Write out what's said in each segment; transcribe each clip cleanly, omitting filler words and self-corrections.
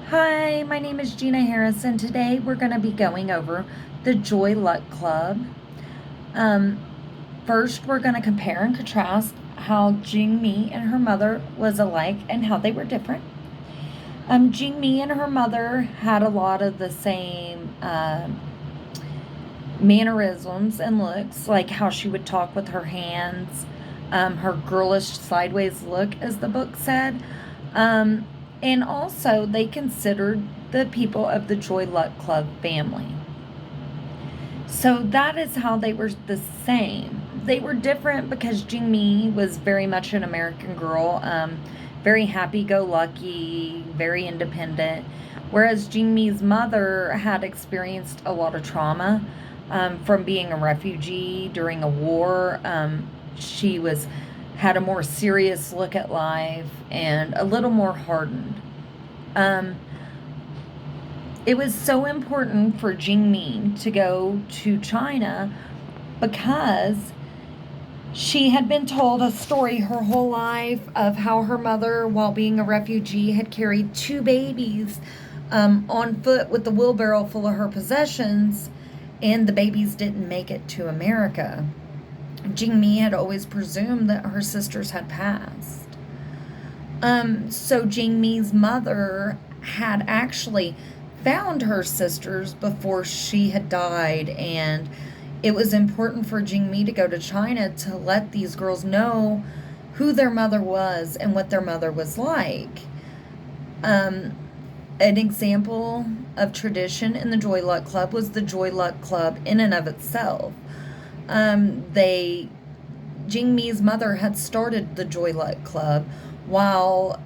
Hi, my name is Gina Harris, and today we're going to be going over the Joy Luck Club. Um, First, we're going to compare and contrast how Jingmi and her mother was alike and how they were different. Jingmi and her mother had a lot of the same mannerisms and looks, like how she would talk with her hands, her girlish sideways look, as the book said. Um, and also, they considered the people of the Joy Luck Club family. So that is how they were the same. They were different because Jingmi was very much an American girl, very happy go lucky, very independent. Whereas Jingmi's mother had experienced a lot of trauma from being a refugee during a war. She had a more serious look at life and a little more hardened. Um, it was so important for Jingmi to go to China because she had been told a story her whole life of how her mother, while being a refugee, had carried two babies on foot with the wheelbarrow full of her possessions, and the babies didn't make it to America. Jingmi had always presumed that her sisters had passed. So Jingmi's mother had actually found her sisters before she had died, and it was important for Jingmi to go to China to let these girls know who their mother was and what their mother was like. Um, an example of tradition in the Joy Luck Club was the Joy Luck Club in and of itself. They Jingmi's mother had started the Joy Luck Club while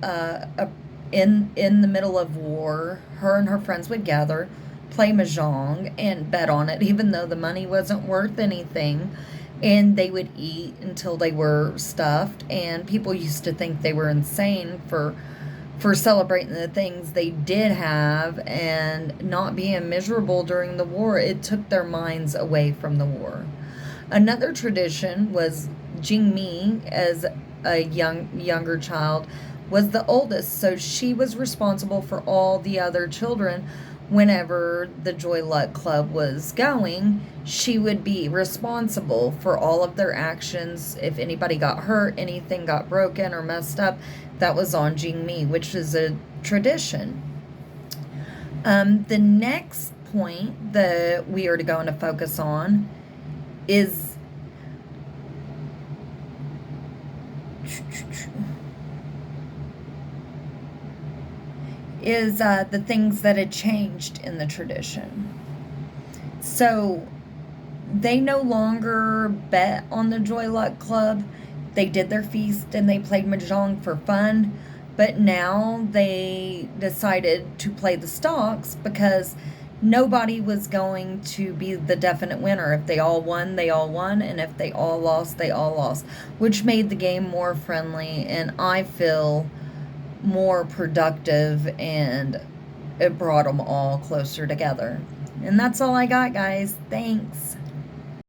in the middle of war. Her and her friends would gather, play mahjong, and bet on it, even though the money wasn't worth anything. And they would eat until they were stuffed. And people used to think they were insane for celebrating the things they did have and not being miserable during the war. It took their minds away from the war. Another tradition was Jingmi, as a younger child, was the oldest, so she was responsible for all the other children. Whenever the Joy Luck Club was going, she would be responsible for all of their actions. If anybody got hurt, anything got broken or messed up, that was on Jingmi, which is a tradition. The next point that we are going to focus on is the things that had changed in the tradition. So they no longer bet on the Joy Luck Club. They did their feast and they played mahjong for fun, but now they decided to play the stocks because nobody was going to be the definite winner. If they all won, they all won, and if they all lost, they all lost, which made the game more friendly and I feel more productive, and it brought them all closer together. And that's all I got, guys. Thanks.